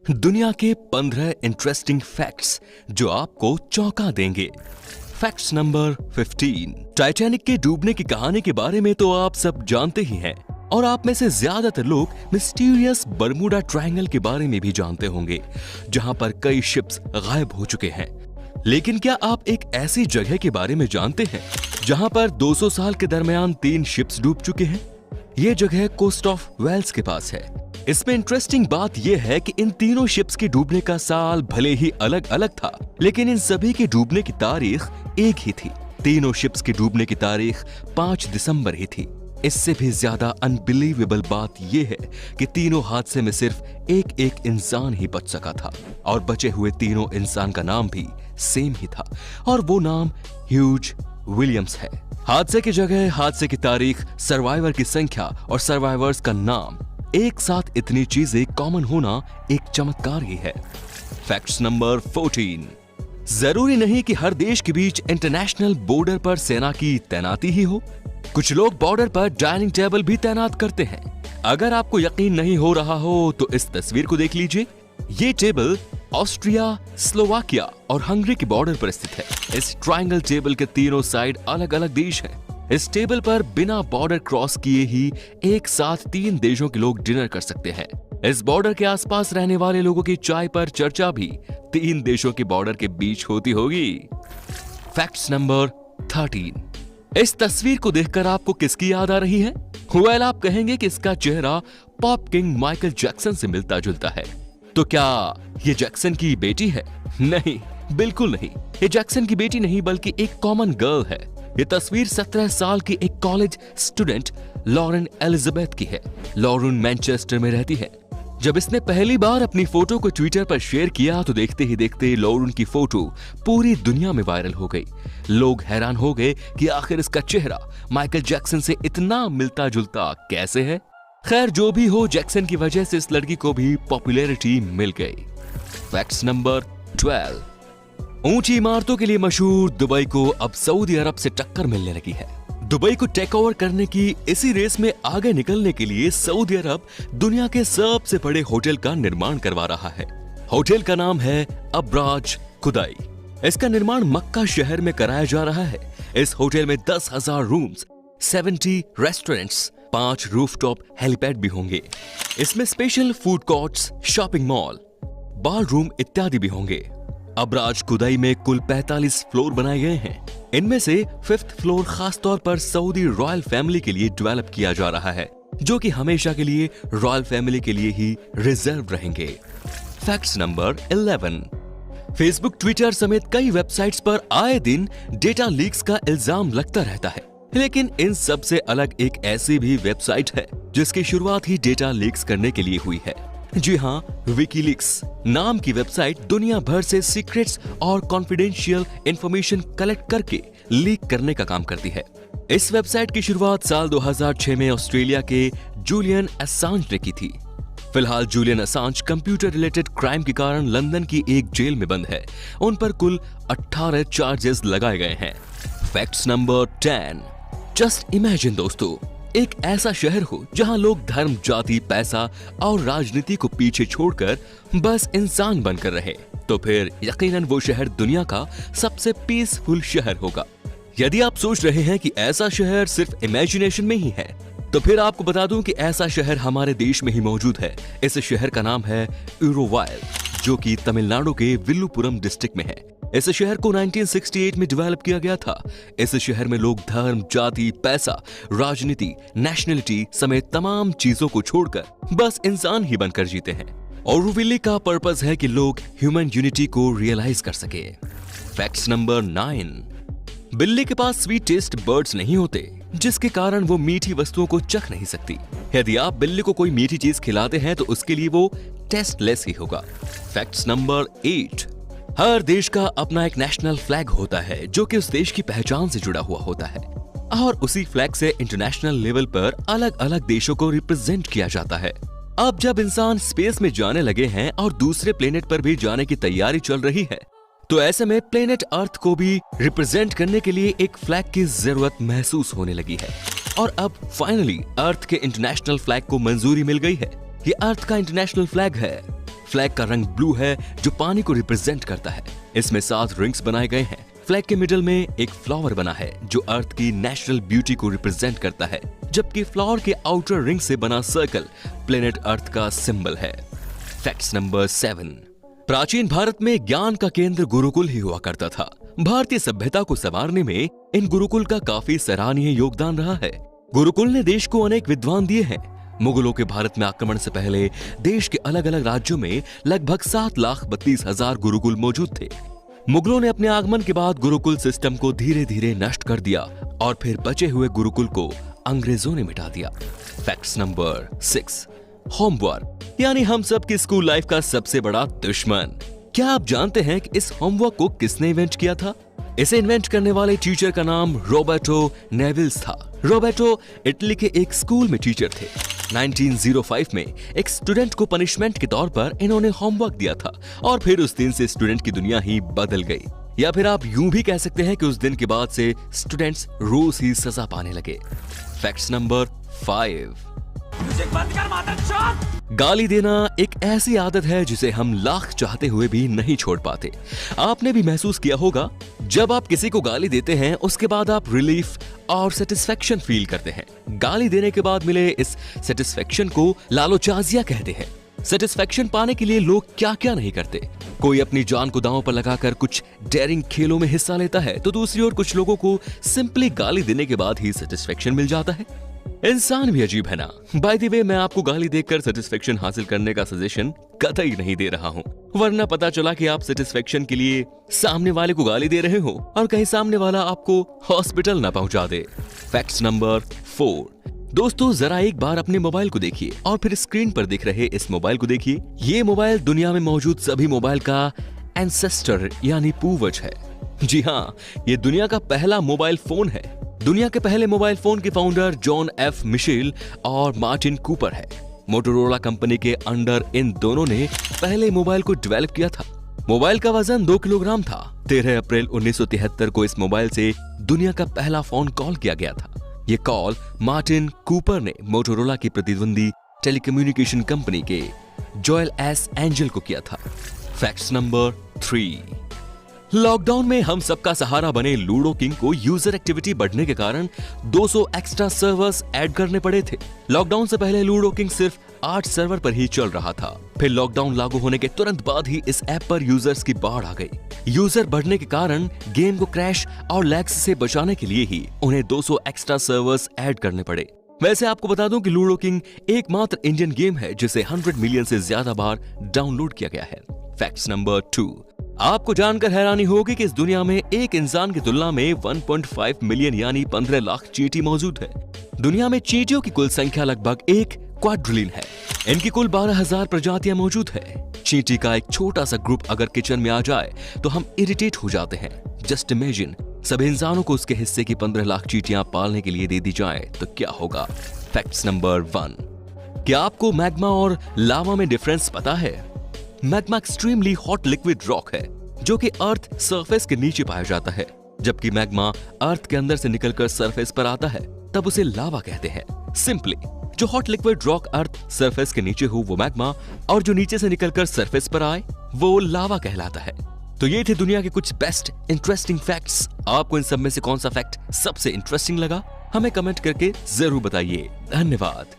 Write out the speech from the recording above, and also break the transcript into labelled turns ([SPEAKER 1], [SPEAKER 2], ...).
[SPEAKER 1] दुनिया के 15 interesting facts जो आपको चौंका देंगे। Facts number 15। टाइटैनिक के डूबने की कहानी के बारे में तो आप सब जानते ही हैं और आप में से ज्यादातर लोग मिस्टीरियस बर्मुडा ट्रायंगल के बारे में भी जानते होंगे, जहां पर कई शिप्स गायब हो चुके हैं। लेकिन क्या आप एक ऐसी जगह के बारे में जानते हैं जहां पर 200 साल के दरमियान 3 शिप्स डूब चुके हैं? ये जगह कोस्ट ऑफ वेल्स के पास है। इसमें इंटरेस्टिंग बात यह है कि इन तीनों शिप्स के डूबने का साल भले ही अलग अलग था, लेकिन इन सभी के डूबने की तारीख एक ही थी। तीनों शिप्स के डूबने की तारीख 5 दिसंबर ही थी। इससे भी ज्यादा अनबिलीवेबल बात यह है कि तीनों हादसे में सिर्फ एक इंसान ही बच सका था और बचे हुए तीनों इंसान का नाम भी सेम ही था और वो नाम ह्यूज विलियम्स है। हादसे की जगह, हादसे की तारीख, सर्वाइवर की संख्या और सर्वाइवर्स का नाम, एक साथ इतनी चीजें कॉमन होना एक चमत्कार ही है। Facts number 14। जरूरी नहीं कि हर देश के बीच इंटरनेशनल बॉर्डर पर सेना की तैनाती ही हो। कुछ लोग बॉर्डर पर डाइनिंग टेबल भी तैनात करते हैं। अगर आपको यकीन नहीं हो रहा हो तो इस तस्वीर को देख लीजिए। ये टेबल ऑस्ट्रिया, स्लोवाकिया और हंगरी के बॉर्डर पर स्थित है। इस ट्रायंगल टेबल के तीनों साइड अलग अलग देश हैं। इस टेबल पर बिना बॉर्डर क्रॉस किए ही एक साथ 3 देशों के लोग डिनर कर सकते हैं। इस बॉर्डर के आसपास रहने वाले लोगों की चाय पर चर्चा भी 3 देशों के बॉर्डर के बीच होती होगी। Facts number 13। इस तस्वीर को देखकर आपको किसकी याद आ रही है? वेल, आप कहेंगे कि इसका चेहरा पॉप किंग माइकल जैक्सन से मिलता जुलता है। तो क्या ये जैक्सन की बेटी है? नहीं, बिल्कुल नहीं। ये जैक्सन की बेटी नहीं बल्कि एक कॉमन गर्ल है। ये तस्वीर 17 साल की एक कॉलेज स्टूडेंट लॉरेन एलिजाबेथ की है। लॉरेन मैनचेस्टर में रहती है। जब इसने पहली बार अपनी फोटो को ट्विटर पर शेयर किया तो देखते ही देखते लॉरेन की फोटो पूरी दुनिया में वायरल हो गई। लोग हैरान हो गए कि आखिर इसका चेहरा माइकल जैक्सन से इतना मिलता जुलता कैसे है। खैर, जो भी हो, जैक्सन की वजह से इस लड़की को भी पॉपुलैरिटी मिल गई। Facts number 12। ऊंची इमारतों के लिए मशहूर दुबई को अब सऊदी अरब से टक्कर मिलने लगी है। दुबई को टेक ओवर करने की इसी रेस में आगे निकलने के लिए सऊदी अरब दुनिया के सबसे बड़े होटल का निर्माण करवा रहा है। होटल का नाम है अब्राज खुदाई। इसका निर्माण मक्का शहर में कराया जा रहा है। इस होटल में 10,000 रूम्स, 70 रेस्टोरेंट्स, 5 रूफटॉप हेलीपैड भी होंगे। इसमें special food courts, shopping mall, bar room इत्यादि भी होंगे। अब्राज खुदाई में कुल 45 फ्लोर बनाए गए हैं। इनमें से 5th फ्लोर खास तौर पर सऊदी रॉयल फैमिली के लिए डेवलप किया जा रहा है, जो कि हमेशा के लिए रॉयल फैमिली के लिए ही रिजर्व रहेंगे। Facts number 11। फेसबुक, ट्विटर समेत कई वेबसाइट्स पर आए दिन डेटा लीक्स का इल्जाम लगता रहता है, लेकिन इन सब से अलग एक ऐसी भी वेबसाइट है जिसकी शुरुआत ही डेटा लीक्स करने के लिए हुई है। जी हाँ, विकीलीक्स नाम की वेबसाइट दुनिया भर से सीक्रेट्स और कॉन्फिडेंशियल इंफॉर्मेशन कलेक्ट करके लीक करने का काम करती है। इस वेबसाइट की शुरुआत साल 2006 में ऑस्ट्रेलिया के जूलियन असांज ने की थी। फिलहाल Julian Assange computer related crime के कारण लंदन की एक जेल में बंद है। उन पर कुल 18 चार्जेस लगाए गए हैं। Facts number 10। जस्ट इमेजिन दोस्तों, एक ऐसा शहर हो जहां लोग धर्म, जाति, पैसा और राजनीति को पीछे छोड़कर बस इंसान बनकर रहे, तो फिर यकीनन वो शहर दुनिया का सबसे पीसफुल शहर होगा। यदि आप सोच रहे हैं कि ऐसा शहर सिर्फ इमेजिनेशन में ही है, तो फिर आपको बता दूं कि ऐसा शहर हमारे देश में ही मौजूद है। इस शहर का नाम है इरोवायल, जो कि तमिलनाडु के विल्लुपुरम डिस्ट्रिक्ट में है। इस शहर को 1968 में डेवलप किया गया था। इस शहर में लोग धर्म, जाति, पैसा, राजनीति, नेशनलिटी समेत तमाम चीजों को छोड़कर बस इंसान ही बनकर जीते हैं। और विल्ली का पर्पस है कि लोग ह्यूमन यूनिटी को रियलाइज कर सके। Facts number 9। बिल्ली के पास स्वीट टेस्ट बर्ड्स नहीं होते, जिसके कारण वो मीठी वस्तुओं को चख नहीं सकती। यदि आप बिल्ली को कोई मीठी चीज खिलाते हैं तो उसके लिए वो टेस्टलेस ही होगा। Facts number 8। हर देश का अपना एक नेशनल फ्लैग होता है जो कि उस देश की पहचान से जुड़ा हुआ होता है और उसी फ्लैग से इंटरनेशनल लेवल पर अलग अलग देशों को रिप्रेजेंट किया जाता है। अब जब इंसान स्पेस में जाने लगे हैं और दूसरे प्लेनेट पर भी जाने की तैयारी चल रही है, तो ऐसे में प्लेनेट अर्थ को भी रिप्रेजेंट करने के लिए एक फ्लैग की जरूरत महसूस होने लगी है। और अब फाइनली अर्थ के इंटरनेशनल फ्लैग को मंजूरी मिल गई है। ये अर्थ का इंटरनेशनल फ्लैग है फ्लैग का रंग ब्लू है जो पानी को रिप्रेजेंट करता है। इसमें 7 रिंग्स बनाए गए हैं। फ्लैग के मिडल में एक फ्लावर बना है जो अर्थ की नेचुरल ब्यूटी को रिप्रेजेंट करता है, जबकि फ्लावर के आउटर रिंग से बना सर्कल प्लेनेट अर्थ का सिंबल है। Facts number 7। प्राचीन भारत में ज्ञान का केंद्र गुरुकुल ही हुआ करता था। भारतीय सभ्यता को संवारने में इन गुरुकुल का काफी सराहनीय योगदान रहा है। गुरुकुल ने देश को अनेक विद्वान दिए हैं। मुगलों के भारत में आक्रमण से पहले देश के अलग अलग राज्यों में लगभग 7,32,000 गुरुकुल मौजूद थे। मुगलों ने अपने आगमन के बाद गुरुकुल सिस्टम को धीरे धीरे नष्ट कर दिया और फिर बचे हुए गुरुकुल को अंग्रेजों ने मिटा दिया। Facts number 6। होमवर्क यानी हम सब की स्कूल लाइफ का सबसे बड़ा दुश्मन। क्या आप जानते हैं कि इस होमवर्क को किसने इन्वेंट किया था? इसे इन्वेंट करने वाले टीचर का नाम रॉबर्टो नेविल्स था। रॉबर्टो इटली के एक स्कूल में टीचर थे। 1905 में एक स्टूडेंट को पनिशमेंट के तौर पर इन्होंने होमवर्क दिया था और फिर उस दिन से स्टूडेंट की दुनिया ही बदल गई। या फिर आप यूं भी कह सकते हैं कि उस दिन के बाद से स्टूडेंट्स रोज ही सजा पाने लगे। Facts number 5। गाली देना एक ऐसी आदत है जिसे हम लाख चाहते हुए भी नहीं छोड़ पाते। आपने भी महसूस किया होगा, जब आप किसी को गाली देते हैं उसके बाद आप रिलीफ और सेटिस्फेक्शन फील करते हैं। गाली देने के बाद मिले इस सेटिस्फेक्शन को लालोचाजिया कहते हैं। सेटिस्फेक्शन पाने के लिए लोग क्या क्या नहीं करते। कोई अपनी जान को दांव पर लगाकर कुछ डेयरिंग खेलों में हिस्सा लेता है, तो दूसरी ओर कुछ लोगों को सिंपली गाली देने के बाद ही सेटिस्फेक्शन मिल जाता है। इंसान भी अजीब है ना। बाय द वे, मैं आपको गाली देकर सेटिस्फेक्शन हासिल करने का सजेशन कतई नहीं दे रहा हूँ, वरना पता चला कि आप सेटिस्फेक्शन के लिए सामने वाले को गाली दे रहे हो और कहीं सामने वाला आपको हॉस्पिटल ना पहुंचा दे। Facts number 4। दोस्तों, जरा एक बार अपने मोबाइल को देखिए और फिर स्क्रीन पर दिख रहे इस मोबाइल को देखिए। ये मोबाइल दुनिया में मौजूद सभी मोबाइल का एंसेस्टर यानी पूर्वज है। जी हाँ, ये दुनिया का पहला मोबाइल फोन है। दुनिया के पहले मोबाइल फोन के फाउंडर जॉन एफ मिशेल और मार्टिन कूपर है। मोटोरोला कंपनी के अंडर इन दोनों ने पहले मोबाइल को डेवलप किया था। मोबाइल का वजन 2 किलोग्राम था। 13 अप्रैल 1973 को इस मोबाइल से दुनिया का पहला फोन कॉल किया गया था। ये कॉल मार्टिन कूपर ने मोटोरोला की प्रतिद्वंदी टेलीकम्युनिकेशन कंपनी के जोएल एस एंजल को किया था। Facts number 3। लॉकडाउन में हम सबका सहारा बने लूडो किंग को यूजर एक्टिविटी बढ़ने के कारण 200 एक्स्ट्रा सर्वर्स ऐड करने पड़े थे। लॉकडाउन से पहले लूडो किंग सिर्फ 8 सर्वर पर ही चल रहा था। फिर लॉकडाउन लागू होने के तुरंत बाद ही इस ऐप पर यूजर्स की बाढ़ आ गई। यूजर बढ़ने के कारण गेम को क्रैश और लैग्स से बचाने के लिए ही उन्हें 200 एक्स्ट्रा सर्वर्स ऐड करने पड़े। वैसे आपको बता दूं कि लूडो किंग एकमात्र इंडियन गेम है जिसे 100 मिलियन से ज्यादा बार डाउनलोड किया गया है। Facts number 2। आपको जानकर हैरानी होगी कि इस दुनिया में एक इंसान की तुलना में 1.5 मिलियन यानी 15 लाख चींटी मौजूद है। दुनिया में चींटियों की कुल संख्या लगभग 1 क्वाड्रिलियन है। इनकी कुल 12,000 प्रजातियां मौजूद है। चींटी का एक छोटा सा ग्रुप अगर किचन में आ जाए तो हम इरिटेट हो जाते हैं। जस्ट इमेजिन, सभी इंसानों को उसके हिस्से की 15 लाख चींटियां पालने के लिए दे दी जाए तो क्या होगा। Facts number 1। क्या आपको मैग्मा और लावा में डिफरेंस पता है? Magma extremely hot liquid rock है जो कि अर्थ सरफेस के नीचे पाया जाता है, जबकि मैग्मा अर्थ के अंदर से निकलकर सरफेस पर आता है तब उसे लावा कहते हैं। सिंपली, जो hot liquid rock earth surface के नीचे हो वो मैग्मा, और जो नीचे से निकलकर सरफेस पर आए वो लावा कहलाता है। तो ये थे दुनिया के कुछ बेस्ट इंटरेस्टिंग फैक्ट्स। आपको इन सब में से कौन सा फैक्ट सबसे इंटरेस्टिंग लगा, हमें कमेंट करके जरूर बताइए। धन्यवाद।